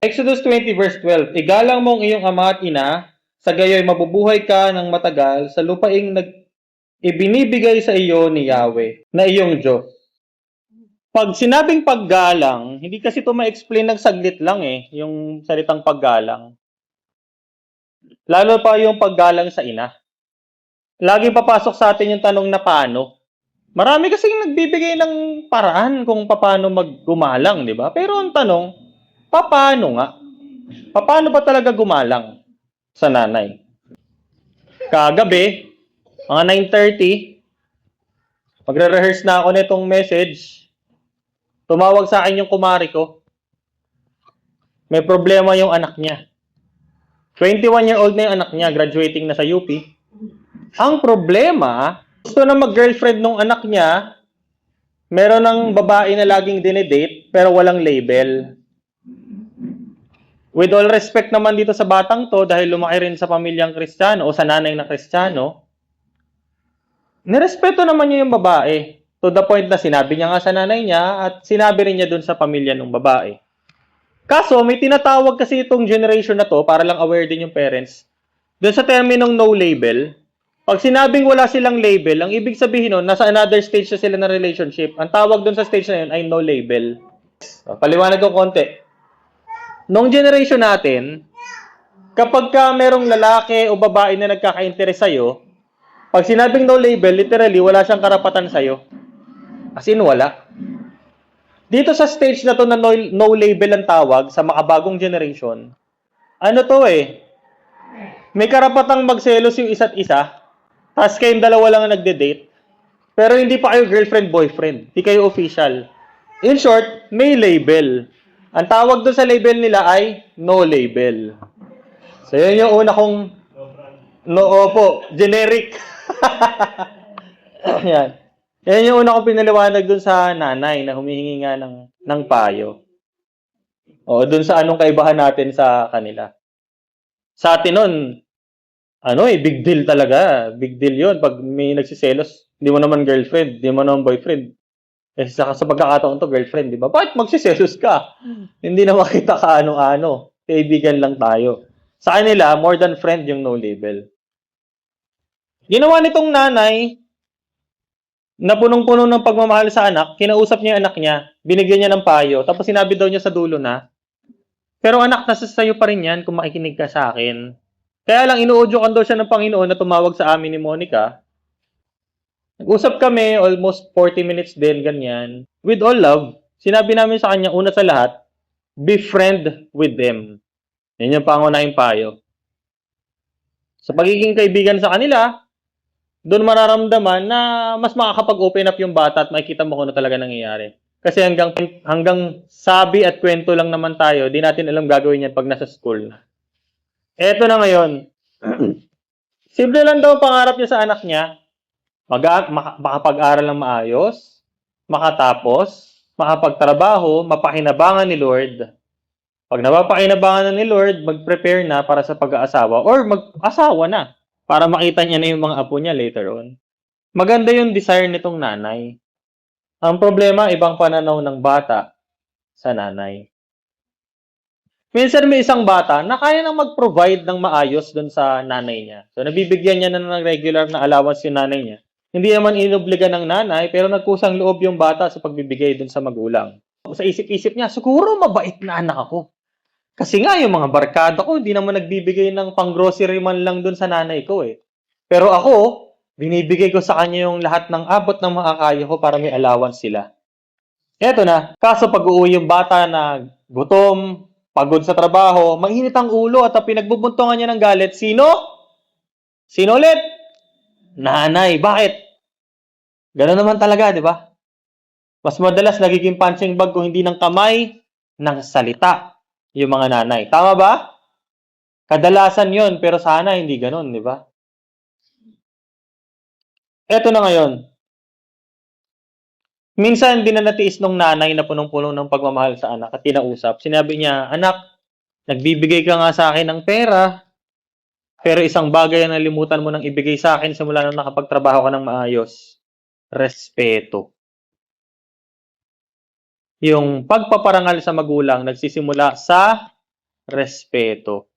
Exodus 20 verse 12, igalang mo ang iyong ama at ina, sa gayoy mabubuhay ka ng matagal sa lupaing ibinibigay sa iyo ni Yahweh, na iyong Diyos. Pag sinabing paggalang, hindi kasi ito ma-explain ng saglit lang yung salitang paggalang. Lalo pa yung paggalang sa ina. Lagi papasok sa atin yung tanong na paano. Marami kasing nagbibigay ng paraan kung paano maggumalang, di ba? Pero ang tanong, paano nga? Paano ba talaga gumalang sa nanay? Kagabi, mga 9:30, magre-rehearse na ako nitong message. Tumawag sa akin yung kumari ko. May problema yung anak niya. 21-year-old na yung anak niya, graduating na sa UP. Ang problema, gusto na mag-girlfriend nung anak niya, meron ng babae na laging dinedate, pero walang label. With all respect naman dito sa batang to, dahil lumaki rin sa pamilyang Kristiyano o sa nanay na Kristiyano, nirespeto naman niya yung babae. To the point na sinabi niya nga sa nanay niya at sinabi rin niya dun sa pamilya ng babae. Kaso, may tinatawag kasi itong generation na to, para lang aware din yung parents, dun sa terminong no label. Pag sinabing wala silang label, ang ibig sabihin nun, nasa another stage na sila ng relationship. Ang tawag dun sa stage na yun ay no label. So, paliwanag ko konti. Nung generation natin, kapag ka merong lalaki o babae na nagkaka-interest sa'yo, pag sinabing no label, literally, wala siyang karapatan sa'yo. As in, wala. Dito sa stage na to na no label ang tawag sa makabagong generation, ano to may karapatang magselos yung isa't isa, tapos kayong dalawa lang ang nagde-date, pero hindi pa kayo girlfriend-boyfriend, hindi kayo official. In short, may label. Ang tawag doon sa label nila ay no label. So, yun yung una kong generic. Yan. Yan yung una kong pinaliwanag dun sa nanay na humihingi nga ng payo. O, dun sa anong kaibahan natin sa kanila. Sa atin nun, big deal talaga. Big deal yun. Pag may nagsiselos, hindi mo naman girlfriend, hindi mo naman boyfriend. Sa pagkakataon to, girlfriend, di ba? Bakit magsiselos ka? Hindi na makita ka ano-ano. Kaibigan lang tayo. Sa kanila, more than friend yung no label. Ginawa nitong nanay, na punong-puno ng pagmamahal sa anak, kinausap niya yung anak niya, binigyan niya ng payo, tapos sinabi daw niya sa dulo na, pero anak, nasa sayo pa rin yan kung makikinig ka sa akin. Kaya lang, inuudyokan daw siya ng Panginoon na tumawag sa amin ni Monica. Nag-usap kami, almost 40 minutes din, ganyan. With all love, sinabi namin sa kanya, una sa lahat, be friend with them. Yan yung pangunahing payo. Sa pagiging kaibigan sa kanila, doon mararamdaman na mas makakapag-open up yung bata at makikita mo kung ano talaga nangyayari. Kasi hanggang sabi at kwento lang naman tayo, di natin alam gagawin yan pag nasa school. Eto na ngayon. Simple lang daw pangarap niya sa anak niya, makapag-aral ng maayos, makatapos, makapagtrabaho, mapakinabangan ni Lord. Pag napapakinabangan na ni Lord, mag-prepare na para sa pag-aasawa or mag-asawa na para makita niya na yung mga apo niya later on. Maganda yung desire nitong nanay. Ang problema, ibang pananaw ng bata sa nanay. Minsan may isang bata na kaya nang mag-provide ng maayos doon sa nanay niya. So, nabibigyan niya na ng regular na allowance yung nanay niya. Hindi naman inobliga ng nanay, pero nagkusang loob yung bata sa pagbibigay doon sa magulang. Sa isip-isip niya, siguro mabait na anak ako. Kasi nga, yung mga barkada ko, hindi naman nagbibigay ng pang-grocery man lang doon sa nanay ko Pero ako, binibigay ko sa kanya yung lahat ng abot ng makakaya ko para may allowance sila. Eto na, kaso pag uuwi yung bata na gutom, pagod sa trabaho, mainit ang ulo at ang pinagbubuntungan niya ng galit, sino? Sino ulit? Nanay. Bakit? Ganun naman talaga, di ba? Mas madalas nagiging punching bag kung hindi ng kamay, ng salita yung mga nanay. Tama ba? Kadalasan yon, pero sana hindi ganun, di ba? Eto na ngayon. Minsan, din na natiis nung nanay na punong-puno ng pagmamahal sa anak at kinausap. Sinabi niya, anak, nagbibigay ka nga sa akin ng pera, pero isang bagay na nalimutan mo nang ibigay sa akin simula nung nakapagtrabaho ka ng maayos. Respeto. Yung pagpaparangal sa magulang nagsisimula sa respeto.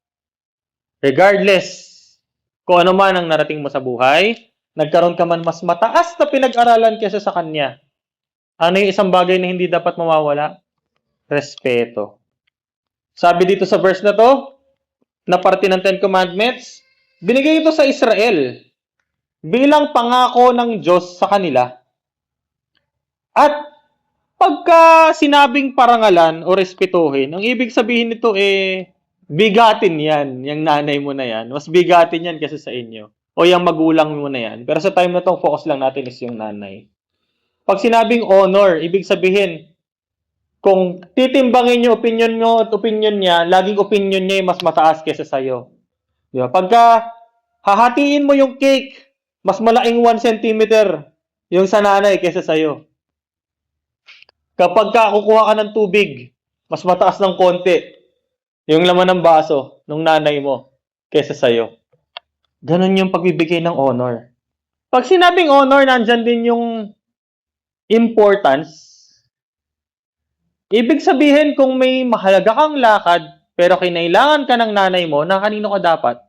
Regardless kung ano man ang narating mo sa buhay, nagkaroon ka man mas mataas na pinag-aralan kaysa sa kanya. Ano yung isang bagay na hindi dapat mawawala? Respeto. Sabi dito sa verse na to, na parte ng Ten Commandments, binigay ito sa Israel bilang pangako ng Diyos sa kanila. At pagka sinabing parangalan o respetuhin, ang ibig sabihin nito bigatin yan, yung nanay mo na yan. Mas bigatin yan kasi sa inyo. O yung magulang mo na yan. Pero sa time na to, focus lang natin is yung nanay. Pag sinabing honor, ibig sabihin, kung titimbangin niyo opinion mo at opinion niya, laging opinion niya mas mataas kaysa sa'yo. Diba? Pagka hahatiin mo yung cake, mas malaking 1 centimeter yung sa nanay kaysa sa'yo. Kapag kukuha ka ng tubig, mas mataas ng konti yung laman ng baso ng nanay mo kaysa sa'yo. Ganon yung pagbibigay ng honor. Pag sinabing honor, nandyan din yung importance. Ibig sabihin, kung may mahalaga kang lakad, pero kinailangan ka ng nanay mo, na kanino ka dapat?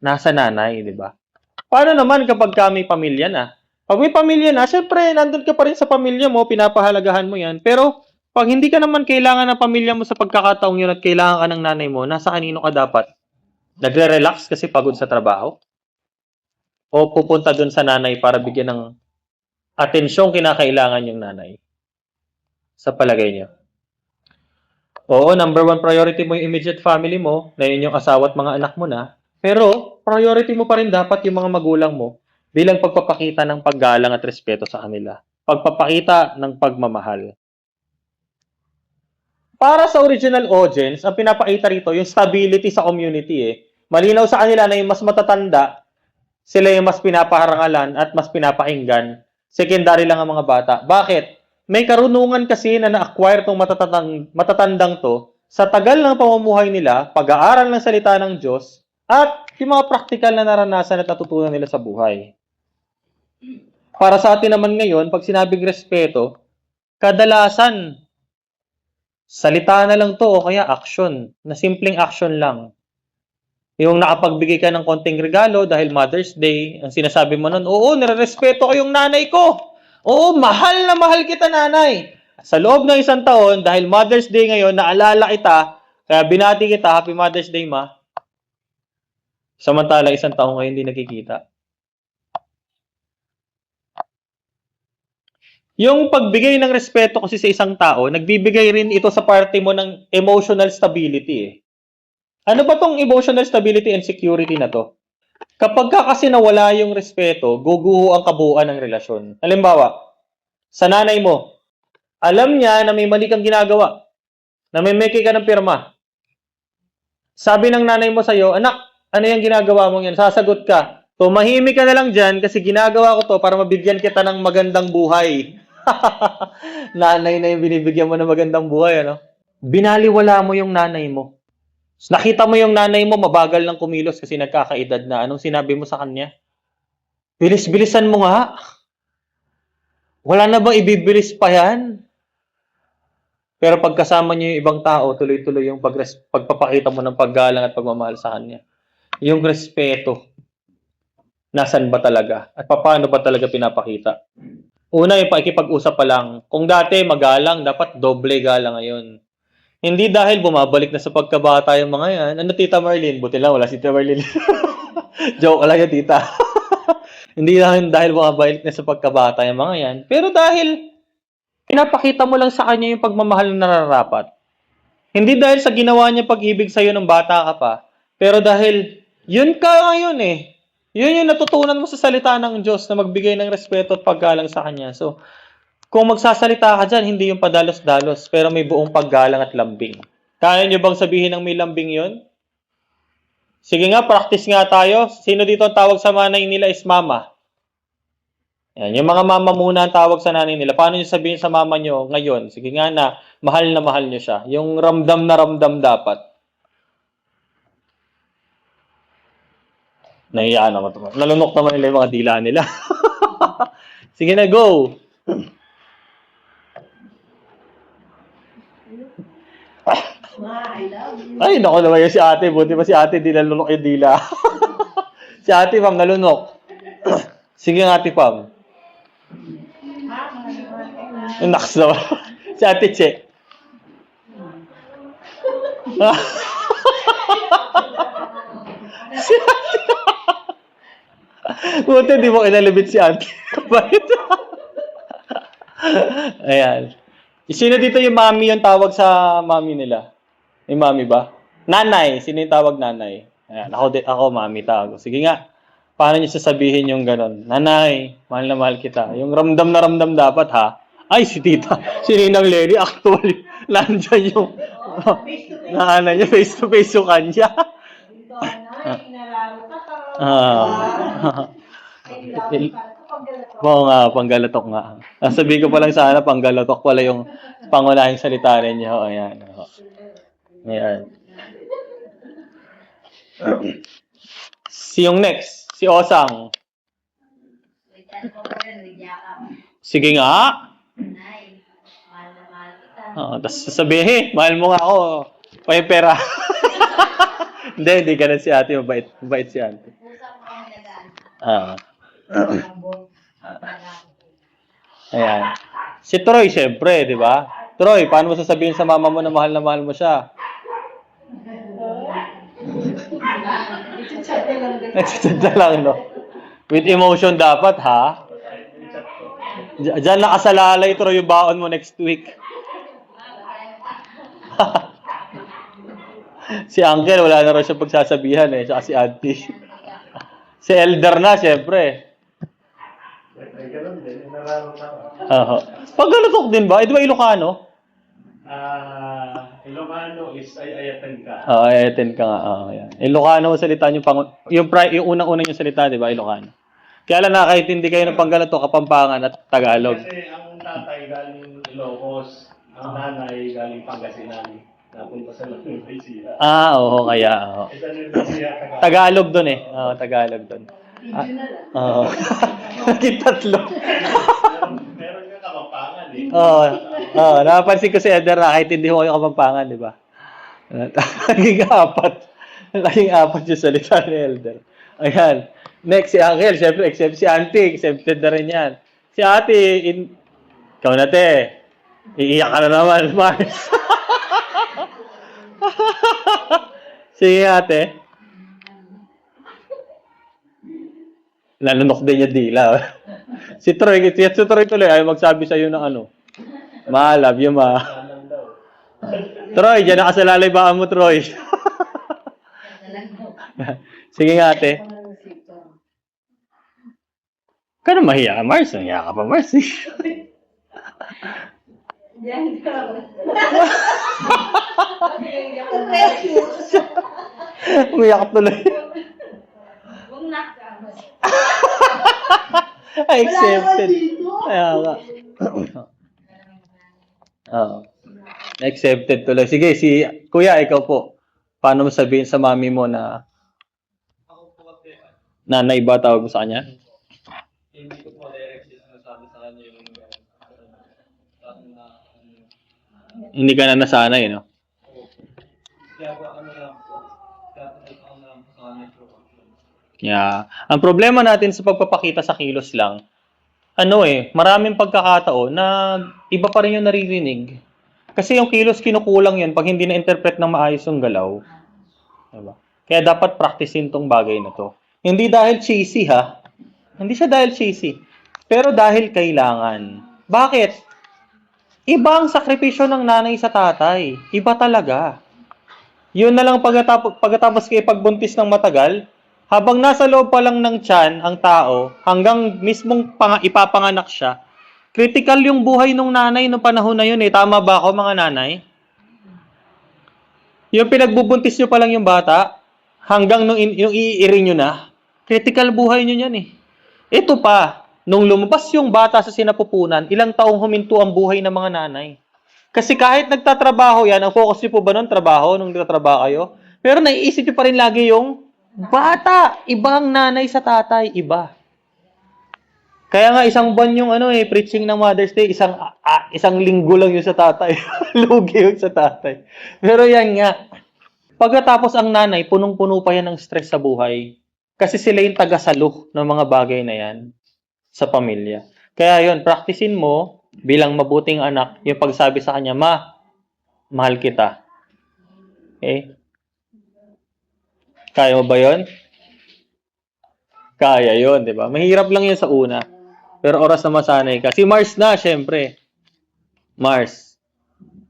Nasa nanay, di ba? Paano naman kapag may pamilya na? Pag may pamilya na, syempre, nandun ka pa rin sa pamilya mo, pinapahalagahan mo yan. Pero, pag hindi ka naman kailangan ng pamilya mo sa pagkakataong yun at kailangan ka ng nanay mo, nasa kanino ka dapat? Nagre-relax kasi pagod sa trabaho? O pupunta dun sa nanay para bigyan ng atensyong kinakailangan yung nanay? Sa palagay niyo? Oo, number 1 priority mo yung immediate family mo, na yun yung asawa at mga anak mo na. Pero, priority mo pa rin dapat yung mga magulang mo bilang pagpapakita ng paggalang at respeto sa kanila. Pagpapakita ng pagmamahal. Para sa original audience, ang pinapakita rito, yung stability sa community Malinaw sa kanila na yung mas matatanda, sila yung mas pinapaharangalan at mas pinapakinggan. Secondary lang ang mga bata. Bakit? May karunungan kasi na na-acquire tong matatandang to sa tagal ng pamumuhay nila, pag-aaral ng salita ng Diyos, at yung mga praktikal na naranasan at natutunan nila sa buhay. Para sa atin naman ngayon, pag sinabing respeto, kadalasan, salita na lang to o kaya action, na simpleng action lang. Yung nakapagbigay ka ng konting regalo dahil Mother's Day, ang sinasabi mo nun, oo, nire-respeto ko yung nanay ko. Oo, mahal na mahal kita, nanay. Sa loob ng 1 taon, dahil Mother's Day ngayon, naalala kita, kaya binati kita, Happy Mother's Day, ma. Samantala, 1 taon ngayon hindi nakikita. Yung pagbigay ng respeto kasi sa isang tao, nagbibigay rin ito sa parte mo ng emotional stability Ano ba tong emotional stability and security na to? Kapag kasi nawala yung respeto, guguho ang kabuuan ng relasyon. Halimbawa, sa nanay mo, alam niya na may mali kang ginagawa, na may meke ka ng pirma. Sabi ng nanay mo sa'yo, anak, ano yung ginagawa mo yan? Sasagot ka, tumahimik ka na lang dyan kasi ginagawa ko to para mabigyan kita ng magandang buhay. Nanay na yung binibigyan mo ng magandang buhay, ano? Binaliwala mo yung nanay mo. Nakita mo yung nanay mo, mabagal ng kumilos kasi nagkakaedad na. Anong sinabi mo sa kanya? Bilis-bilisan mo nga. Wala na ba ibibilis pa yan? Pero pagkasama niyo yung ibang tao, tuloy-tuloy yung pagpapakita mo ng paggalang at pagmamahal sa kanya. Yung respeto. Nasaan ba talaga? At paano ba talaga pinapakita? Una, yung pakikipag-usap pa lang. Kung dati magalang, dapat doble galang ngayon. Hindi dahil bumabalik na sa pagkabata yung mga yan. Ano, Tita Marlene? Buti lang, wala si Tita Marlene. Joke lang yan, Tita. Hindi dahil bumabalik na sa pagkabata yung mga yan. Pero dahil pinapakita mo lang sa kanya yung pagmamahal na nararapat. Hindi dahil sa ginawa niya pag-ibig sa'yo nung bata ka pa. Pero dahil yun ka ngayon Yun yung natutunan mo sa salita ng Diyos na magbigay ng respeto at paggalang sa Kanya. So, kung magsasalita ka dyan, hindi yung padalos-dalos, pero may buong paggalang at lambing. Kaya nyo bang sabihin ng may lambing yun? Sige nga, practice nga tayo. Sino dito ang tawag sa nanay nila is mama? Yan, yung mga mama muna ang tawag sa nanay nila. Paano nyo sabihin sa mama nyo ngayon? Sige nga na mahal nyo siya. Yung ramdam na ramdam dapat. Nahiyaan naman ito. Nalunok naman nila yung mga dila nila. Sige na, go! Ay, naku naman yan si ate. Buti pa si ate, di nalunok yung dila. Si ate, Pam, nalunok. Sige nga, ate, Pam. Naks naman. Si ate, Che. Si ate. Buti, di mo kinalabit si ate. Bakit? Ayan. Sino dito yung mami yung tawag sa mami nila? May mami ba? Nanay. Sino yung tawag nanay? Ayan. Ako mami tawag. Sige nga. Paano niyo sasabihin yung ganon? Nanay, mahal na mahal kita. Yung ramdam na ramdam dapat ha. Ay, si tita. Si Ninang Lenny, actually, nandyan yung nanay niya, face to face yung kanya. Oo nga, panggalatok nga. Sabihin ko pa lang sana, panggalatok pala yung pangunahing salita ninyo. Ayan. Ayan. Si yung next, si Osang. Sige nga. Tapos sasabihin, mahal mo nga ako. May pera. Hindi ganun si ate. Mabait si ate. Ayan. Si Troy, syempre, di ba? Troy, paano mo sasabihin sa mama mo na mahal mo siya? Nag-chat na lang, no? With emotion dapat, ha? Diyan nakasalalay, Troy, yung baon mo next week. Si Uncle, wala na rin siya pagsasabihan, eh. Saka si Auntie. Si Elder na, syempre. Pag-galatok din ba? Di ba Ilocano? Ilocano is ay-ayaten ka. Ayaten ka nga. Yan. Ilocano salita yung unang-unang yung salita, di ba? Ilocano. Kaya lang nakakaintindi kayo ng Panggalatok, Kapampangan at Tagalog. Kasi ang tatay galing Ilocos, ang nanay galing Pangasinan. Napunta sa Nueva Oo, kaya. Tagalog doon eh. Tagalog doon. Oo. Naging tatlo. Meron nga Kapampangan eh. Napapansin ko si Eder na kahit hindi ko kayo Kapampangan, di ba? Naging apat yung salita ni Elder. Ayan. Next, si Angel. Siyempre, except si Auntie. Accepted na rin yan. Si Ate, ikaw na te. Iiyak ka na naman, Mars. Sige ate. Nanunok din niya dila. Si Troy tuloy ay magsabi sa'yo ng ano. Ma, love you, ma. Troy, dyan nakasalalay ba mo, Troy? Sige nga, ate. Kano mahiya ka, Mars? Nahiya ka pa, Mars. Umiyak tuloy. Accepted. Kaya nga. Accepted tuloy. Sige, si Kuya, ikaw po. Paano mo sabihin sa mami mo na nanay ba tawag mo sa kanya? Hindi ko po direct sinasabi sa kanya yung Hindi ka na nasanay, no? kaya po ano lang po. Ako na lang po sa kanya po. Yeah. Ang problema natin sa pagpapakita sa kilos lang, maraming pagkakataon na iba pa rin yung naririnig. Kasi yung kilos kinukulang yun pag hindi na-interpret ng maayos yung galaw. Diba? Kaya dapat practicein tong bagay na to. Hindi dahil cheesy, ha? Hindi siya dahil cheesy. Pero dahil kailangan. Bakit? Iba ang sakripisyo ng nanay sa tatay. Iba talaga. Yun na lang pagkatapos kayo pagbuntis ng matagal, habang nasa loob pa lang ng tiyan ang tao, hanggang mismong ipapanganak siya, critical yung buhay ng nanay noong panahon na yun eh. Tama ba ako mga nanay? Yung pinagbubuntis nyo pa lang yung bata, hanggang nung iiiri nyo na, critical buhay nyo yan eh. Ito pa, nung lumabas yung bata sa sinapupunan, ilang taong huminto ang buhay ng mga nanay. Kasi kahit nagtatrabaho yan, ang focus nyo po ba nun, trabaho, nung nagtatrabaho kayo? Pero naiisip nyo pa rin lagi yung bata. Ibang nanay sa tatay, iba. Kaya nga isang buwan yung preaching ng Mother's Day, isang linggo lang yun sa tatay. Lugi yun sa tatay. Pero yan nga, pagkatapos ang nanay, punong-puno pa yan ng stress sa buhay. Kasi sila yung taga-salo ng mga bagay na yan sa pamilya. Kaya yun, practicein mo bilang mabuting anak, yung pagsabi sa kanya, Ma, mahal kita. Okay? Kaya mo ba yun? Kaya yun, di ba? Mahirap lang yun sa una. Pero oras na masanay ka. Si Mars na, syempre. Mars.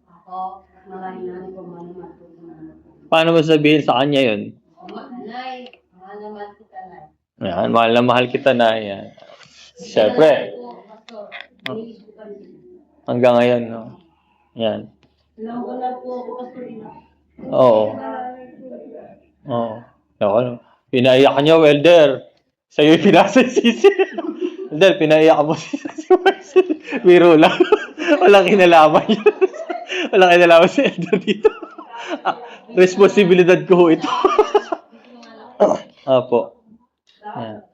Ako, maraming namin kung ano man po. Paano mo sabihin sa kanya yun? Nay, mahal naman kita, Nay. Yan, mahal na mahal kita na. Yan. Syempre. Hanggang ngayon, no? Yan. Ilang ko na po ako, Pastor. Oo. Oo. Ako, pinaiyak niya, welder. Sa'yo yung pinasasisi. Welder, pinaiyak mo si Marcel. Biro lang. Walang kinalaman yun. Walang kinalaman si Elder dito. Responsibilidad ko ho ito. Apo. Yan.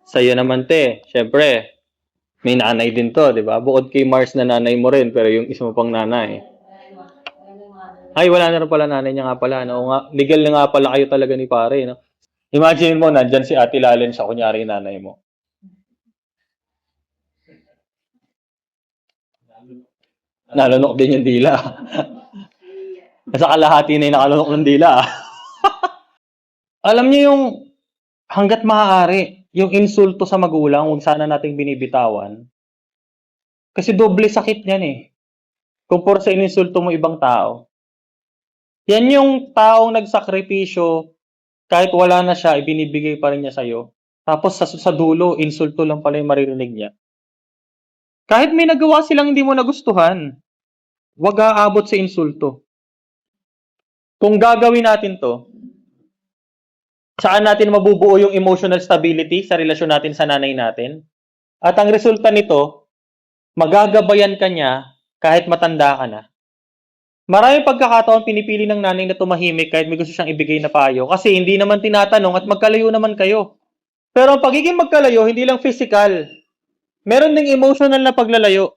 Sa'yo naman, te. Siyempre, may nanay din to, di ba? Bukod kay Mars na nanay mo rin, pero yung isa mo pang nanay. Ay, wala na rin pala nanay niya nga pala. No? Legal na nga pala kayo talaga ni pare. No? Imagine mo, nandyan si Ate Lalen sa kunyari nanay mo. Nalunok din yung dila. Nasa kalahati na yung nakalunok ng dila. Alam niyo yung hanggat maaari, yung insulto sa magulang, huwag sana nating binibitawan. Kasi doble sakit yan eh. Kumpara sa ininsulto mo ibang tao. Yan yung taong nagsakripisyo, kahit wala na siya, ibinibigay pa rin niya sa'yo. Tapos sa dulo, insulto lang pala yung maririnig niya. Kahit may nagawa silang hindi mo nagustuhan, huwag aabot sa insulto. Kung gagawin natin to, saan natin mabubuo yung emotional stability sa relasyon natin sa nanay natin? At ang resulta nito, magagabayan ka niya kahit matanda ka na. Maraming pagkakataon pinipili ng nanay na tumahimik kahit may gusto siyang ibigay na payo kasi hindi naman tinatanong at magkalayo naman kayo. Pero ang pagiging magkalayo, hindi lang physical. Meron ding emotional na paglalayo.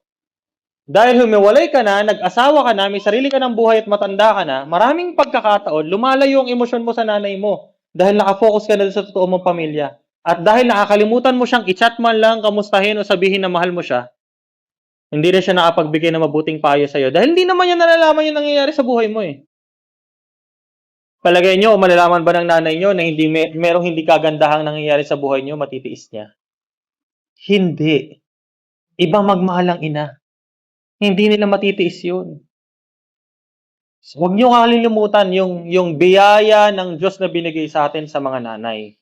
Dahil humiwalay ka na, nag-asawa ka na, may sarili ka ng buhay at matanda ka na, maraming pagkakataon, lumalayo ang emosyon mo sa nanay mo dahil nakafocus ka na sa totoo mong pamilya. At dahil nakakalimutan mo siyang i-chat man lang, kamustahin o sabihin na mahal mo siya, hindi na siya nakapagbigay ng mabuting payo sa'yo dahil hindi naman niya nalalaman yung nangyayari sa buhay mo eh. Palagay nyo, malalaman ba ng nanay nyo na merong hindi kagandahang nangyayari sa buhay nyo, matitiis niya? Hindi. Iba magmahal ang ina. Hindi nila matitiis yun. So, huwag nyo kalilimutan yung biyaya ng Diyos na binigay sa atin sa mga nanay.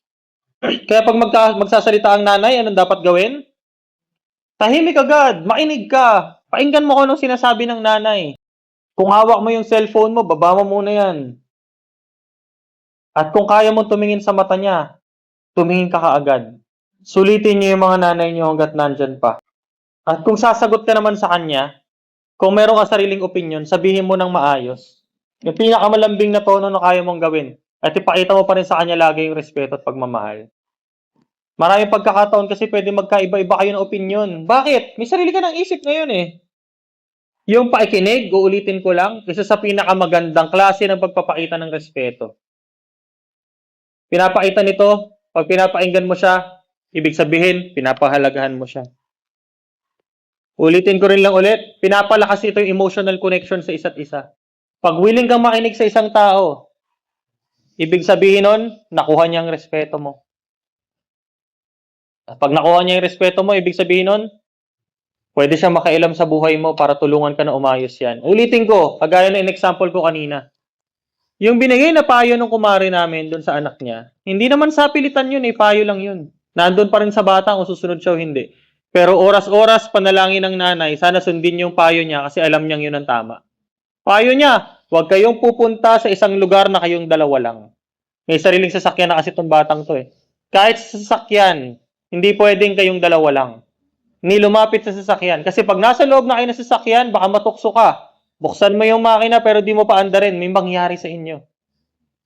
Kaya pag magsasalita ang nanay, anong dapat gawin? Tahimik agad, makinig ka. Pakinggan mo kung anong sinasabi ng nanay. Kung hawak mo yung cellphone mo, baba mo muna yan. At kung kaya mo tumingin sa mata niya, tumingin ka kaagad. Sulitin niyo yung mga nanay niyo hanggat nandyan pa. At kung sasagot ka naman sa kanya, kung meron ka sariling opinion, sabihin mo ng maayos. Yung pinakamalambing na tono na kaya mong gawin. At ipakita mo pa rin sa kanya lagi yung respeto at pagmamahal. Maraming pagkakataon kasi pwede magkaiba-iba kayo ng opinion. Bakit? May sarili ka ng isip ngayon eh. Yung paikinig, uulitin ko lang, isa sa pinakamagandang klase ng pagpapakita ng respeto. Pinapakita nito, pag pinapakinggan mo siya, ibig sabihin, pinapahalagahan mo siya. Ulitin ko rin lang ulit, pinapalakas ito yung emotional connection sa isa't isa. Pag willing kang makinig sa isang tao, ibig sabihin nun, nakuha niya ang respeto mo. Pag nakuha niya yung respeto mo, ibig sabihin nun, pwede siya makailam sa buhay mo para tulungan ka na umayos yan. Ulitin ko, kagaya ng example ko kanina. Yung binigay na payo ng kumare namin doon sa anak niya, hindi naman sa pilitan yun, payo lang yun. Nandun pa rin sa bata kung susunod siya o hindi. Pero oras-oras panalangin ng nanay, sana sundin yung payo niya kasi alam niyang yun ang tama. Payo niya, huwag kayong pupunta sa isang lugar na kayong dalawa lang. May sariling sasakyan na kasi itong batang to eh. Kahit sa sasakyan, hindi pwedeng kayong dalawa lang. Ni lumapit sa sasakyan. Kasi pag nasa loob na kayo ng sasakyan, baka matukso ka. Buksan mo yung makina pero di mo pa andarin, may mangyari sa inyo.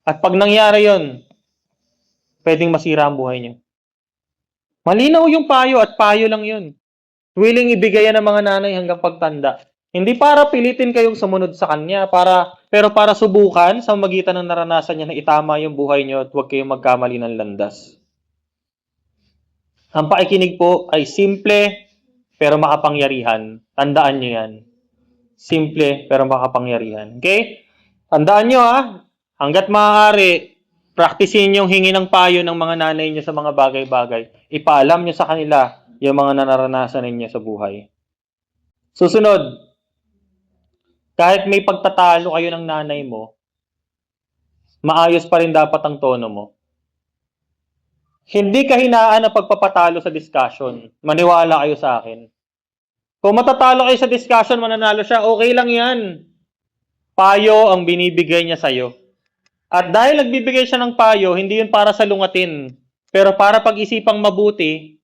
At pag nangyari yon, pwedeng masira ang buhay niyo. Malinaw yung payo at payo lang yun. Willing ibigay yan ng mga nanay hanggang pagtanda. Hindi para pilitin kayong sumunod sa kanya, pero para subukan sa magitan ng naranasan niya na itama yung buhay niyo at huwag kayong magkamali ng landas. Ang pakikinig po ay simple pero makapangyarihan. Tandaan niyo yan. Simple pero makapangyarihan. Okay? Tandaan niyo hanggat maaari, practicein yung hingi ng payo ng mga nanay niyo sa mga bagay-bagay. Ipaalam niyo sa kanila yung mga naranasan ninyo sa buhay. Susunod, kahit may pagtatalo kayo ng nanay mo, maayos pa rin dapat ang tono mo. Hindi kahinaan ang pagpapatalo sa discussion. Maniwala kayo sa akin. Kung matatalo kayo sa discussion, mananalo siya, okay lang yan. Payo ang binibigay niya sa'yo. At dahil nagbibigay siya ng payo, hindi yun para salungatin, pero para pag-isipang mabuti,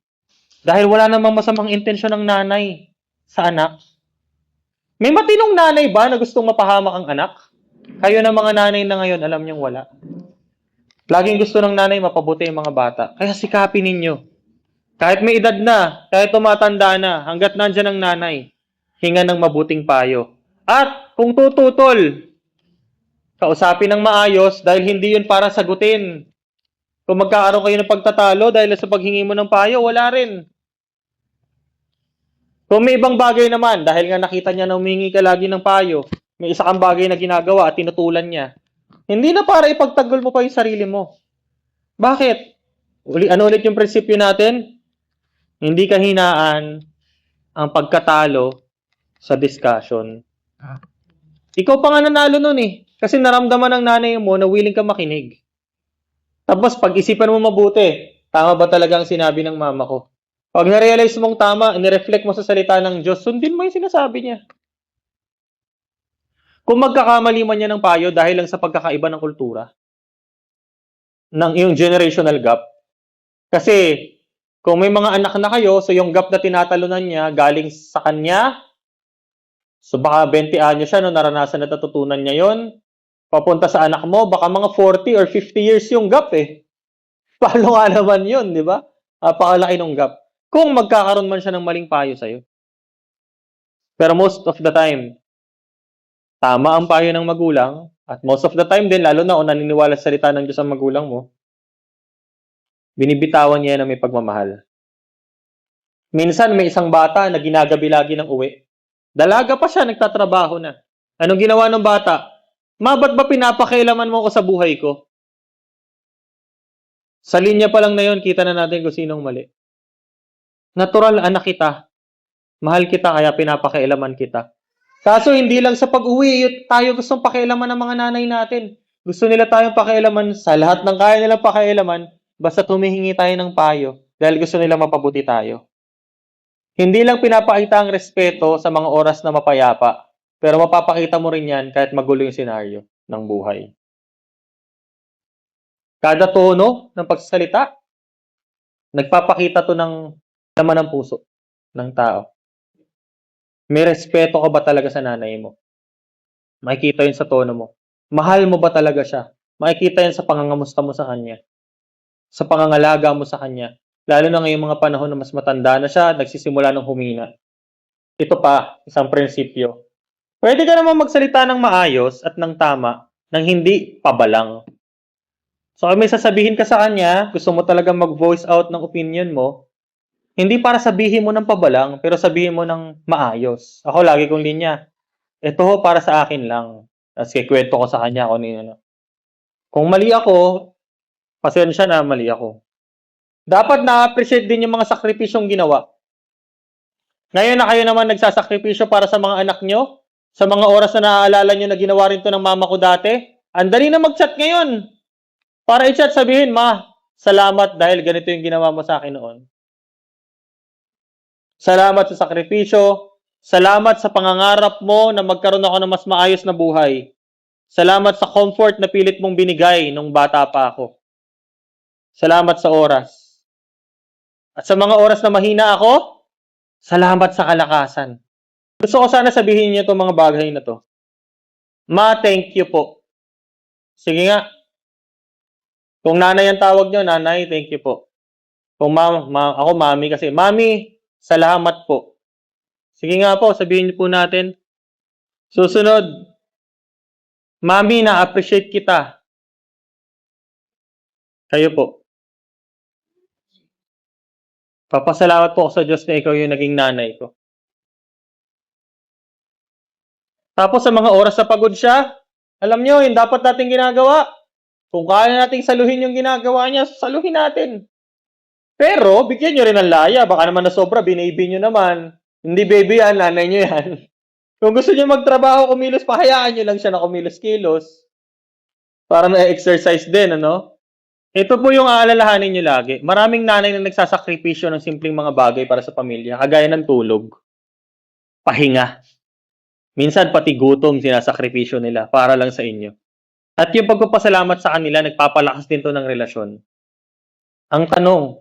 dahil wala namang masamang intensyon ng nanay sa anak. May matinong nanay ba na gustong mapahamak ang anak? Kayo na mga nanay na ngayon, alam niyong wala. Laging gusto ng nanay mapabuti ang mga bata. Kaya sikapin ninyo. Kahit may edad na, kahit tumatanda na, hanggat nandyan ang nanay, hinga ng mabuting payo. At kung tututol, kausapin ng maayos dahil hindi yun para sagutin. Kung magkakaroon kayo ng pagtatalo dahil sa paghingi mo ng payo, wala rin. Kung may ibang bagay naman, dahil nga nakita niya na humingi ka lagi ng payo, may isa kang bagay na ginagawa at tinutulan niya, hindi na para ipagtanggol mo pa yung sarili mo. Bakit? Ano ulit yung prinsipyo natin? Hindi kahinaan ang pagkatalo sa discussion. Ikaw pa nga nanalo nun kasi naramdaman ng nanay mo na willing ka makinig. Tapos pag-isipan mo mabuti, tama ba talaga ang sinabi ng mama ko? Pag na-realize mong tama, nireflect mo sa salita ng Diyos, sundin mo yung sinasabi niya. Kung magkakamali man niya ng payo dahil lang sa pagkakaiba ng kultura, ng iyong generational gap, kasi kung may mga anak na kayo, so yung gap na tinatalunan niya galing sa kanya, so baka 20 anyo siya, naranasan na natutunan niya yon. Papunta sa anak mo, baka mga 40 or 50 years yung gap Paano nga naman yun, di ba? Pakalaki ng gap. Kung magkakaroon man siya ng maling payo sa'yo. Pero most of the time, tama ang payo ng magulang, at most of the time din, lalo na kung naniniwala sa salita ng Diyos ang magulang mo, binibitawan niya na may pagmamahal. Minsan, may isang bata na ginagabi lagi ng uwi. Dalaga pa siya, nagtatrabaho na. Anong ginawa ng bata? Ma, ba't ba pinapakailaman mo ko sa buhay ko? Sa linya pa lang na yun, kita na natin kung sinong mali. Natural, anak kita. Mahal kita, kaya pinapakailaman kita. Kaso hindi lang sa pag-uwi, tayo gustong pakialaman ng mga nanay natin. Gusto nila tayong pakialaman sa lahat ng kaya nilang pakialaman, basta humihingi tayo ng payo dahil gusto nila mapabuti tayo. Hindi lang pinapakita ang respeto sa mga oras na mapayapa, pero mapapakita mo rin yan kahit magulo yung senaryo ng buhay. Kada tono ng pagsasalita, nagpapakita to ng laman ng puso ng tao. May respeto ka ba talaga sa nanay mo? Makikita yun sa tono mo. Mahal mo ba talaga siya? Makikita yan sa pangangamusta mo sa kanya. Sa pangangalaga mo sa kanya. Lalo na ngayong mga panahon na mas matanda na siya, nagsisimula ng humina. Ito pa, isang prinsipyo. Pwede ka naman magsalita ng maayos at ng tama, nang hindi pabalang. So kung may sasabihin ka sa kanya, gusto mo talaga mag-voice out ng opinion mo, hindi para sabihin mo ng pabalang, pero sabihin mo ng maayos. Ako lagi kong linya, ito para sa akin lang. Tapos kikwento ko sa kanya kung ano. Kung mali ako, pasensya na, mali ako. Dapat na-appreciate din yung mga sakripisyong ginawa. Ngayon na kayo naman nagsasakripisyo para sa mga anak nyo, sa mga oras na naaalala nyo na ginawa rin to ng mama ko dati, andali na mag-chat ngayon. Para i-chat sabihin, Ma, salamat dahil ganito yung ginawa mo sa akin noon. Salamat sa sakripisyo. Salamat sa pangangarap mo na magkaroon ako ng mas maayos na buhay. Salamat sa comfort na pilit mong binigay nung bata pa ako. Salamat sa oras. At sa mga oras na mahina ako, salamat sa kalakasan. Gusto ko sana sabihin niyo itong mga bagay na to. Ma, thank you po. Sige nga. Kung nanay ang tawag niyo, nanay, thank you po. Kung ako mami kasi. Mami, salamat po. Sige nga po, sabihin niyo po natin. Susunod, mami, na-appreciate kita. Kayo po. Papasalamat po ako sa Diyos na ikaw yung naging nanay ko. Tapos sa mga oras na pagod siya, alam nyo, yung dapat natin ginagawa. Kung kaya nating saluhin yung ginagawa niya, saluhin natin. Pero, bigyan nyo rin ng laya. Baka naman na sobra, binaby nyo naman. Hindi baby yan, nanay nyo yan. Kung gusto nyo magtrabaho, kumilos, pahayaan nyo lang siya na kumilos-kilos. Para na-exercise din, ano? Ito po yung aalalahanin nyo lagi. Maraming nanay na nagsasakripisyo ng simpleng mga bagay para sa pamilya, kagaya ng tulog, pahinga. Minsan pati gutom sinasakripisyo nila para lang sa inyo. At yung pagpapasalamat sa kanila, nagpapalakas din to ng relasyon. Ang tanong,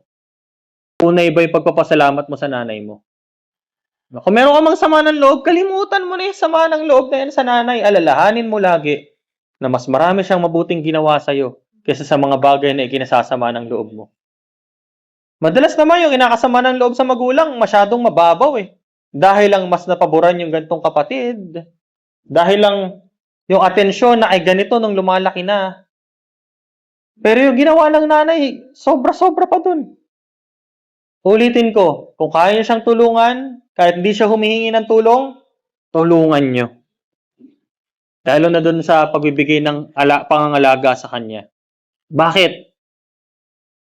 tunay ba yung pagpapasalamat mo sa nanay mo? Kung meron ka mang sama ng loob, kalimutan mo na yung sama ng loob na yan sa nanay. Alalahanin mo lagi na mas marami siyang mabuting ginawa sa'yo kaysa sa mga bagay na ikinasasama ng loob mo. Madalas naman yung inakasama ng loob sa magulang, masyadong mababaw eh. Dahil lang mas napaboran yung gantong kapatid. Dahil lang yung atensyon na ay ganito nung lumalaki na. Pero yung ginawa ng nanay, sobra-sobra pa dun. Ulitin ko, kung kaya niyo siyang tulungan, kahit hindi siya humihingi ng tulong, tulungan niyo. Lalo na dun sa pagbibigay ng pangangalaga sa kanya. Bakit?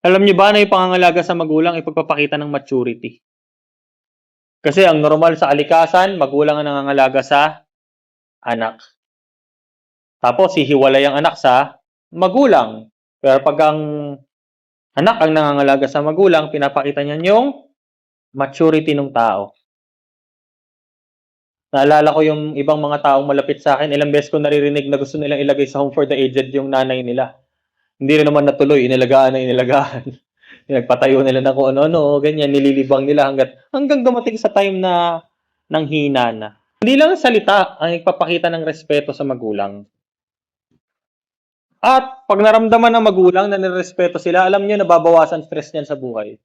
Alam niyo ba na yung pangangalaga sa magulang ay pagpapakita ng maturity? Kasi ang normal sa kalikasan, magulang ang nangangalaga sa anak. Tapos, hihiwalay ang anak sa magulang. Pero pag ang anak ang nangangalaga sa magulang, pinapakita niya yung maturity ng tao. Naalala ko yung ibang mga taong malapit sa akin, ilang beses ko naririnig na gusto nilang ilagay sa home for the aged yung nanay nila. Hindi rin naman natuloy, inilagaan na inilagaan. Nagpatayo nila na kung ano-ano, ganyan, nililibang nila hanggang dumating sa time na nanghina na. Hindi lang salita ang nagpapakita ng respeto sa magulang. At pag naramdaman ng magulang na nirespeto sila, alam niyo, nababawasan stress niyan sa buhay.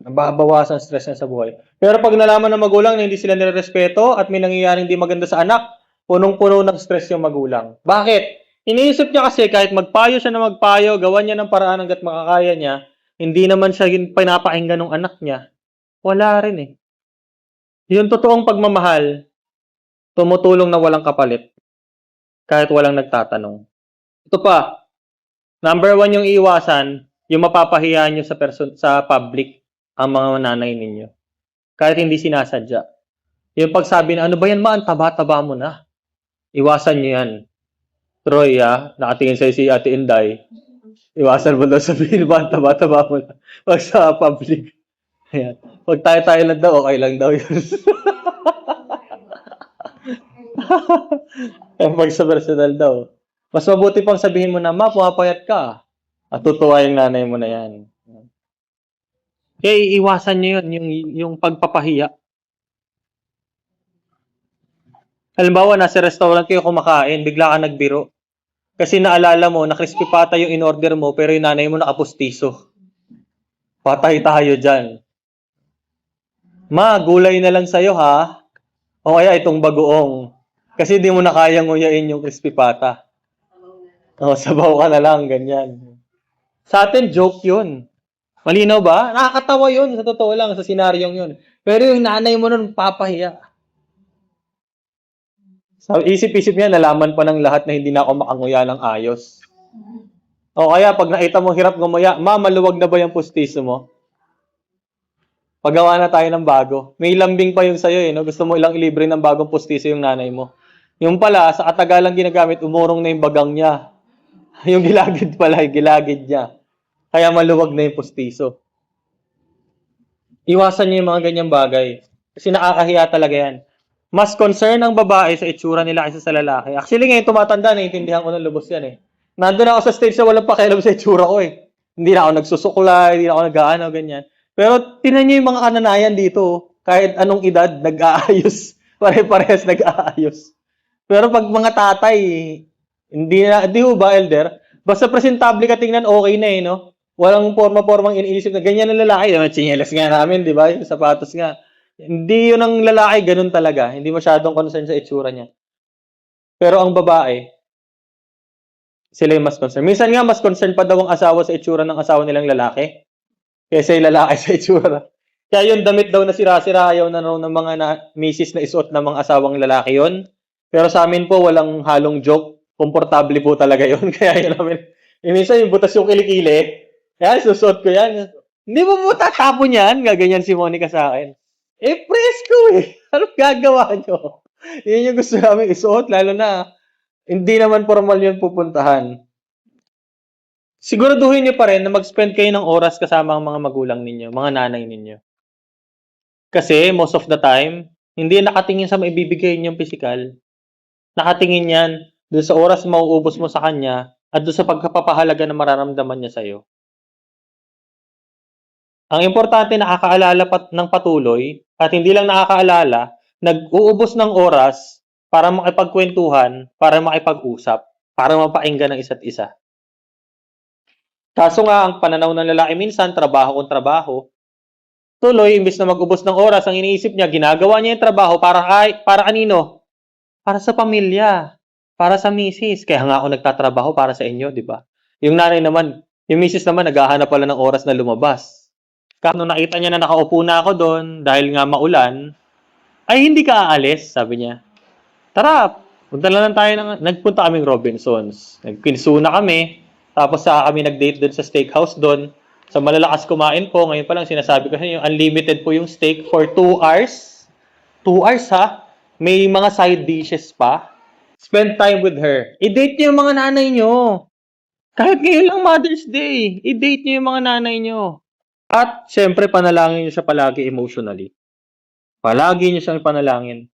Nababawasan stress niyan sa buhay. Pero pag nalaman ng magulang na hindi sila nirespeto at may nangyayaring hindi maganda sa anak, punong-puno ng stress yung magulang. Bakit? Iniisip niya kasi kahit magpayo siya na magpayo, gawan niya ng paraan hanggat makakaya niya, hindi naman siya pinapakinggan ng anak niya. Wala rin eh. Yung totoong pagmamahal, tumutulong na walang kapalit kahit walang nagtatanong. Ito pa, number 1 yung iiwasan, yung mapapahiya nyo sa public ang mga nanay ninyo. Kahit hindi sinasadya. Yung pagsabi na, ano ba yan ma, ang taba-taba mo na. Iwasan nyo yan. Troy, nakatingin sa'yo si Ate Inday. Iwasan mo daw sabihin ba, ang taba-taba mo na. Pag sa public. Ayan. Pag tayo-tayo lang daw, okay lang daw yun. Pag sa personal daw. Mas mabuti pang sabihin mo na, ma, pumapayat ka. At tutuwa yung nanay mo na yan. Kaya iiwasan nyo yun, yung pagpapahiya. Halimbawa, nasa restaurant kayo kumakain, bigla ka nagbiro. Kasi naalala mo, na crispy pata yung in-order mo, pero yung nanay mo nakapustiso. Patay tayo dyan. Ma, gulay na lang sa'yo ha. O kaya itong bagoong. Kasi di mo na kayang nguyain yung crispy pata. O, sabaw ka na lang, ganyan. Sa atin, joke yun. Malinaw ba? Nakakatawa yun, sa totoo lang, sa senaryong yun. Pero yung nanay mo nun, papahiya. So, isip-isip niya, nalaman pa ng lahat na hindi na ako makanguya ng ayos. O kaya, pag nakita mo hirap ngumuya, ma, maluwag na ba yung pustiso mo? Paggawa na tayo ng bago. May lambing pa yung sa'yo no? Gusto mo ilang ilibre ng bagong pustiso yung nanay mo. Yung pala, sa katagalang ginagamit, umurong na yung bagang niya. Yung gilagid pala, yung gilagid niya. Kaya maluwag na yung pustiso. Iwasan niyo yung mga ganyang bagay. Kasi nakakahiya talaga yan. Mas concern ng babae sa itsura nila kaysa sa lalaki. Actually ngayon tumatanda, naiintindihan ko ng lubos yan eh. Nandun ako sa stage na walang pakialam sa itsura ko eh. Hindi na ako nagsusuklay, hindi na ako nag-aano, ganyan. Pero tinan niyo yung mga kananayan dito. Kahit anong edad, nag-aayos. Pare-parehas nag-aayos. Pero pag mga tatay, hindi ba, Elder? Basta presentable ka tingnan, okay na no? Walang forma-formang iniisip na ganyan ang lalaki. Yung tsinelas nga namin, di ba? Yung sapatos nga. Hindi yun ang lalaki, ganun talaga. Hindi masyadong concern sa itsura niya. Pero ang babae, sila yung mas concern. Minsan nga, mas concern pa daw ang asawa sa itsura ng asawa nilang lalaki. Kaysa yung lalaki sa itsura. Kaya yung damit daw na sira-sira, ayaw na raw ng mga misis na isuot ng mga asawang lalaki yon. Pero sa amin po, walang halong joke. Komportable po talaga yon. Kaya yun namin. Minsan yung butas yung kilikili, kaya susuot ko yan. Hindi mo po tatapon yan? Gaganyan si Monica sa akin. Presko eh. Ano gagawa nyo? Yun yung gusto namin isuot, lalo na hindi naman formal yun pupuntahan. Siguraduhin niyo pa rin na mag-spend kayo ng oras kasama ang mga magulang ninyo, mga nanay ninyo. Kasi most of the time, hindi nakatingin sa maibibigay niyong physical. Nakatingin yan doon sa oras mauubos mo sa kanya at doon sa pagkapapahalaga na mararamdaman niya sa'yo. Ang importante, nakakaalala ng patuloy at hindi lang nakakaalala, nag-uubos ng oras para makipagkwentuhan, para makipag-usap, para mapakinggan ng isa't isa. Kaso nga, ang pananaw ng lalaki minsan, trabaho kung trabaho, tuloy, imbis na mag-ubos ng oras, ang iniisip niya, ginagawa niya yung trabaho para kanino? Para sa pamilya, para sa misis. Kaya nga ako nagtatrabaho para sa inyo, di ba? Yung nanay naman, yung misis naman, naghahanap pala ng oras na lumabas. Kaya nung nakita niya na nakaupo na ako doon, dahil nga maulan, ay hindi ka aalis, sabi niya. Tara, punta na lang tayo. Nagpunta kaming Robinsons. Nagpinso na kami. Tapos kami nag-date doon sa steakhouse doon. Sa malalakas kumain po. Ngayon pa lang sinasabi ko sa inyo, unlimited po yung steak for 2 hours. 2 hours ha? May mga side dishes pa. Spend time with her. I-date niyo yung mga nanay niyo. Kahit ngayon lang Mother's Day, i-date niyo yung mga nanay niyo. At, syempre, panalangin niyo siya palagi emotionally. Palagi niyo siyang panalangin.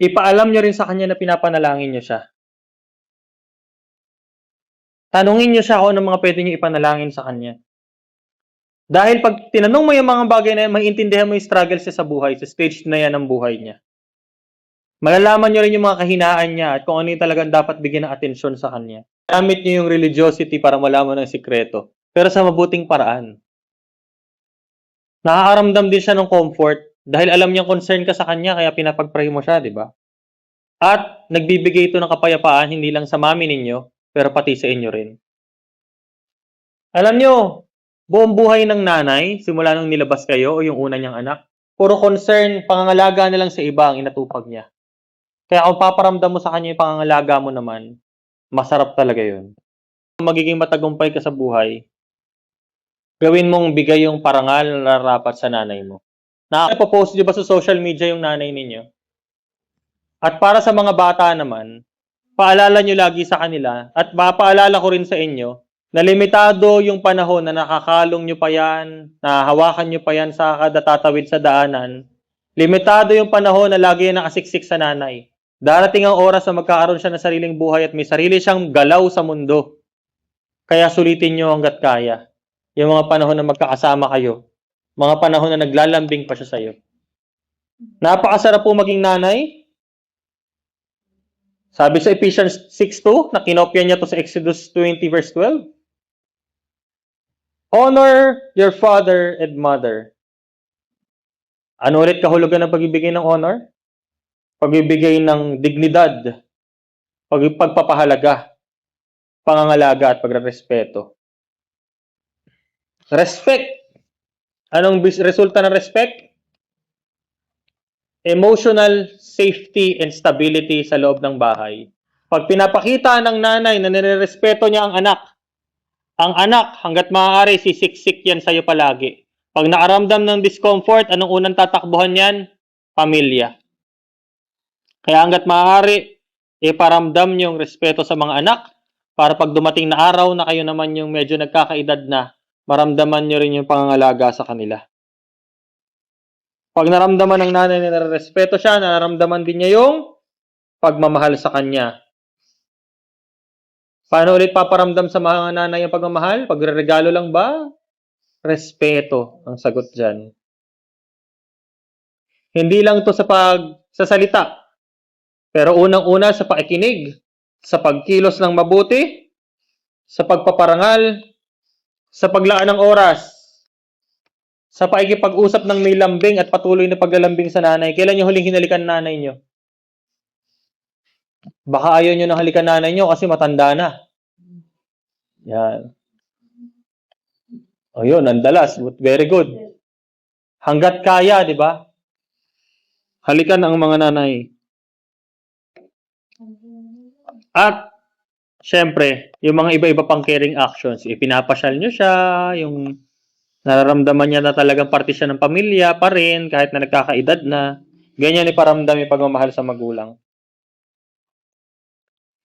Ipaalam niyo rin sa kanya na pinapanalangin niyo siya. Tanungin niyo siya kung ano mga pwede niyo ipanalangin sa kanya. Dahil pag tinanong mo yung mga bagay na yan, maiintindihan mo yung struggles niya sa buhay, sa stage na yan ng buhay niya. Malalaman niyo rin yung mga kahinaan niya at kung ano yung talagang dapat bigyan ng atensyon sa kanya. Gamit niyo yung religiosity para malaman ang sikreto. Pero sa mabuting paraan. Nakakaramdam din siya ng comfort dahil alam niyang concern ka sa kanya kaya pinapag-pray mo siya, di ba? At nagbibigay ito ng kapayapaan hindi lang sa mami ninyo, pero pati sa inyo rin. Alam niyo, buong buhay ng nanay, simula nung nilabas kayo o yung una niyang anak, puro concern, pangangalaga na lang sa iba ang inatupag niya. Kaya kung paparamdam mo sa kanya yung pangangalaga mo naman, masarap talaga yun. Kung magiging matagumpay ka sa buhay, gawin mong bigay yung parangal na narapat sa nanay mo. Nakakapost niyo ba sa social media yung nanay ninyo? At para sa mga bata naman, paalala niyo lagi sa kanila at mapaalala ko rin sa inyo na limitado yung panahon na nakakalong niyo pa yan, nahahawakan niyo pa yan sa kada tatawid sa daanan. Limitado yung panahon na lagi yan nakasiksik sa nanay. Darating ang oras na magkakaroon siya ng sariling buhay at may sarili siyang galaw sa mundo. Kaya sulitin niyo hanggat kaya. Yung mga panahon na magkakasama kayo. Mga panahon na naglalambing pa siya sa'yo. Napakasarap po maging nanay. Sabi sa Ephesians 6:2, na kinopya niya to sa Exodus 20 verse 12. Honor your father and mother. Ano ulit kahulugan ng pagbibigay ng honor? Pagbibigay ng dignidad, pagpapahalaga, pangangalaga at pagrerespeto. Respect. Anong resulta ng respect? Emotional safety and stability sa loob ng bahay. Pag pinapakita ng nanay na nirerespeto niya ang anak hanggat maaari sisiksik yan sa'yo palagi. Pag nakaramdam ng discomfort, anong unang tatakbuhan yan? Pamilya. Kaya hanggat maaari, iparamdam niyo yung respeto sa mga anak para pag dumating na araw na kayo naman yung medyo nagkakaedad na, maramdaman niyo rin yung pangangalaga sa kanila. Pag naramdaman ng nanay na nare-respeto siya, nararamdaman din niya yung pagmamahal sa kanya. Paano ulit paparamdam sa mga nanay yung pagmamahal? Pagre-regalo lang ba? Respeto ang sagot dyan. Hindi lang to sa salita, pero unang-una sa pakikinig, sa pagkilos ng mabuti, sa pagpaparangal, sa paglaan ng oras, sa pakikipag-usap ng may lambing at patuloy na paglalambing sa nanay. Kailan nyo huling hinalikan nanay nyo? Baka ayaw nyo nang halikan nanay nyo kasi matanda na. Yan. O yun, ang dalas. Very good. Hanggat kaya, di ba? Halikan ang mga nanay. At, syempre, yung mga iba-iba pang caring actions, ipinapasyal nyo siya, yung nararamdaman niya na talagang parte siya ng pamilya pa rin, kahit na nagkakaedad na. Ganyan iparamdam yung pagmamahal sa magulang.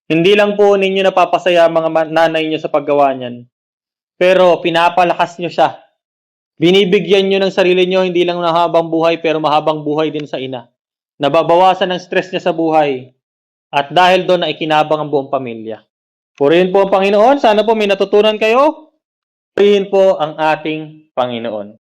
Hindi lang po ninyo napapasaya mga nanay nyo sa paggawa niyan, pero pinapalakas nyo siya. Binibigyan nyo ng sarili nyo hindi lang na habang buhay, pero mahabang buhay din sa ina. Nababawasan ang stress niya sa buhay. At dahil doon na ikinabang ang buong pamilya. Purihin po ang Panginoon. Sana po may natutunan kayo. Purihin po ang ating Panginoon.